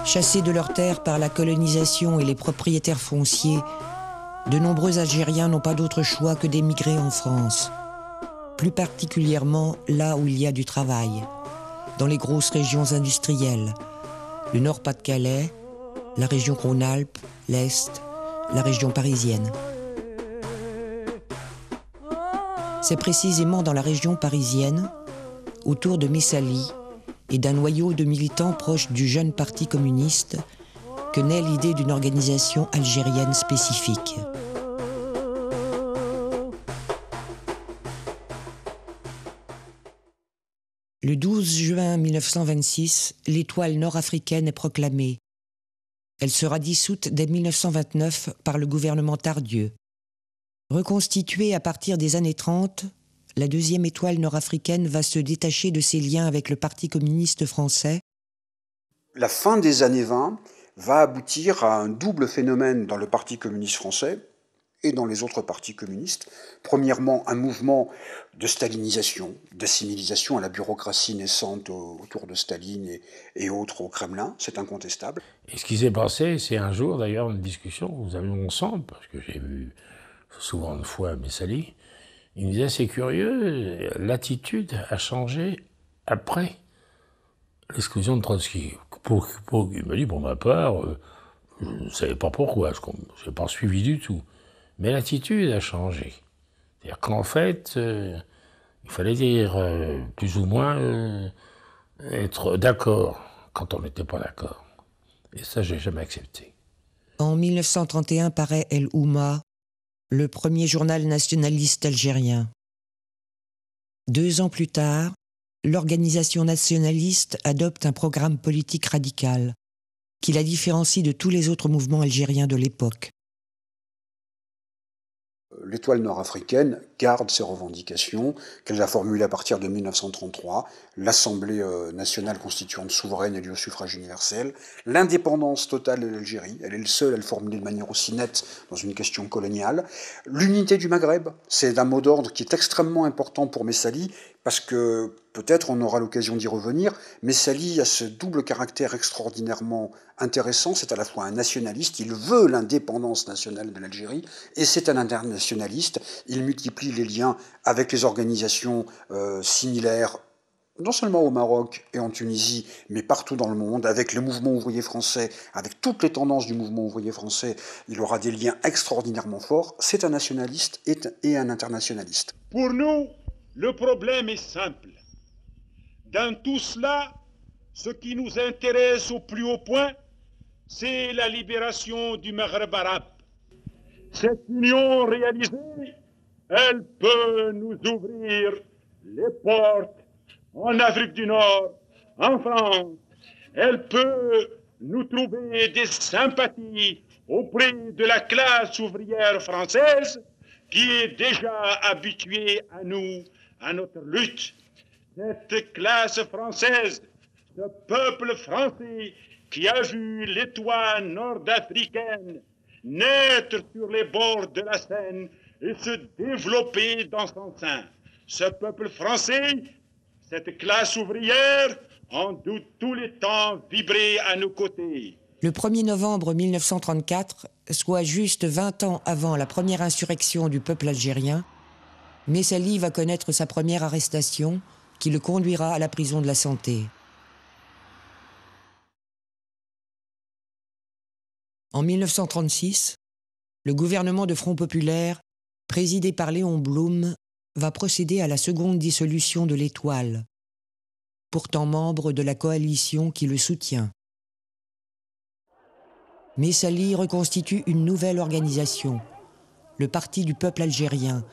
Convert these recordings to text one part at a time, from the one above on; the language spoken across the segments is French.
Chassés de leurs terres par la colonisation et les propriétaires fonciers, de nombreux Algériens n'ont pas d'autre choix que d'émigrer en France. Plus particulièrement là où il y a du travail, dans les grosses régions industrielles, le Nord-Pas-de-Calais, la région Rhône-Alpes, l'Est, la région parisienne. C'est précisément dans la région parisienne, autour de Messali et d'un noyau de militants proches du jeune parti communiste, que naît l'idée d'une organisation algérienne spécifique. Le 12 juin 1926, l'étoile nord-africaine est proclamée. Elle sera dissoute dès 1929 par le gouvernement Tardieu. Reconstituée à partir des années 30, la deuxième étoile nord-africaine va se détacher de ses liens avec le Parti communiste français. La fin des années 20 va aboutir à un double phénomène dans le Parti communiste français et dans les autres partis communistes. Premièrement, un mouvement de stalinisation, d'assimilisation à la bureaucratie naissante autour de Staline et autres au Kremlin, c'est incontestable. Et ce qui s'est passé, c'est un jour d'ailleurs une discussion que nous avions ensemble, parce que j'ai vu souvent une fois Messali, il me disait c'est curieux, l'attitude a changé après l'exclusion de Trotsky. Il m'a dit pour ma part, je ne savais pas pourquoi, je n'ai pas suivi du tout. Mais l'attitude a changé. C'est-à-dire qu'en fait, il fallait dire plus ou moins être d'accord quand on n'était pas d'accord. Et ça, je n'ai jamais accepté. En 1931 paraît El Oumma, le premier journal nationaliste algérien. 2 ans plus tard, l'organisation nationaliste adopte un programme politique radical qui la différencie de tous les autres mouvements algériens de l'époque. L'étoile nord-africaine garde ses revendications qu'elle a formulées à partir de 1933, l'Assemblée nationale constituante souveraine élue au suffrage universel, l'indépendance totale de l'Algérie, elle est le seul à le formuler de manière aussi nette dans une question coloniale, l'unité du Maghreb, c'est un mot d'ordre qui est extrêmement important pour Messali, parce que peut-être on aura l'occasion d'y revenir, Messali a ce double caractère extraordinairement intéressant, c'est à la fois un nationaliste, il veut l'indépendance nationale de l'Algérie, et c'est un internationaliste, il multiplie les liens avec les organisations similaires, non seulement au Maroc et en Tunisie, mais partout dans le monde, avec le mouvement ouvrier français, avec toutes les tendances du mouvement ouvrier français, il aura des liens extraordinairement forts, c'est un nationaliste et un internationaliste. Pour nous, le problème est simple. Dans tout cela, ce qui nous intéresse au plus haut point, c'est la libération du Maghreb arabe. Cette union réalisée, elle peut nous ouvrir les portes en Afrique du Nord, en France. Elle peut nous trouver des sympathies auprès de la classe ouvrière française qui est déjà habituée à nous, à notre lutte. Cette classe française, ce peuple français qui a vu l'étoile nord-africaine naître sur les bords de la Seine et se développer dans son sein. Ce peuple français, cette classe ouvrière, en tous les temps vibré à nos côtés. Le 1er novembre 1934, soit juste 20 ans avant la première insurrection du peuple algérien, Messali va connaître sa première arrestation qui le conduira à la prison de la Santé. En 1936, le gouvernement de Front populaire, présidé par Léon Blum, va procéder à la seconde dissolution de l'Étoile, pourtant membre de la coalition qui le soutient. Messali reconstitue une nouvelle organisation, le Parti du peuple algérien,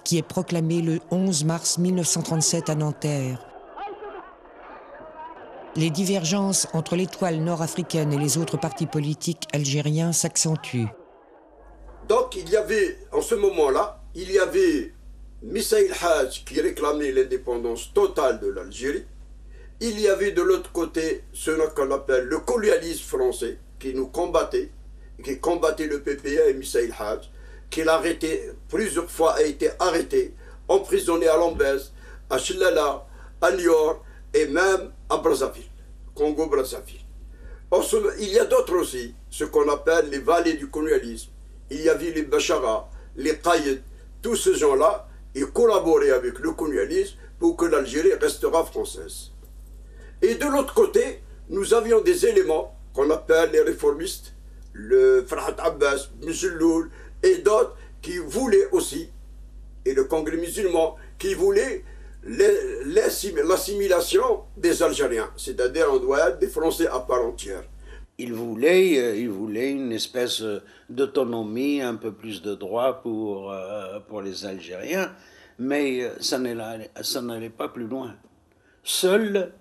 qui est proclamé le 11 mars 1937 à Nanterre. Les divergences entre l'Étoile nord-africaine et les autres partis politiques algériens s'accentuent. Donc il y avait, en ce moment-là, il y avait Missa el-Hajj qui réclamait l'indépendance totale de l'Algérie. Il y avait de l'autre côté ce qu'on appelle le colonialisme français qui nous combattait, qui combattait le PPA et Missa el-Hajj, qui l'a arrêté plusieurs fois, a été arrêté, emprisonné à Lambès, à Chilala, à Niort et même à Brazzaville, Congo-Brazzaville. Il y a d'autres aussi, ce qu'on appelle les vallées du colonialisme. Il y avait les Bachara, les Qaïd, tous ces gens-là, ils collaboraient avec le colonialisme pour que l'Algérie restera française. Et de l'autre côté, nous avions des éléments qu'on appelle les réformistes, le Farhat Abbas, Moussouloul et d'autres qui voulaient aussi, et le Congrès musulman, qui voulaient l'assimilation des Algériens, c'est-à-dire on doit être des Français à part entière. Il voulait une espèce d'autonomie, un peu plus de droits pour les Algériens, mais ça n'allait pas plus loin. Seul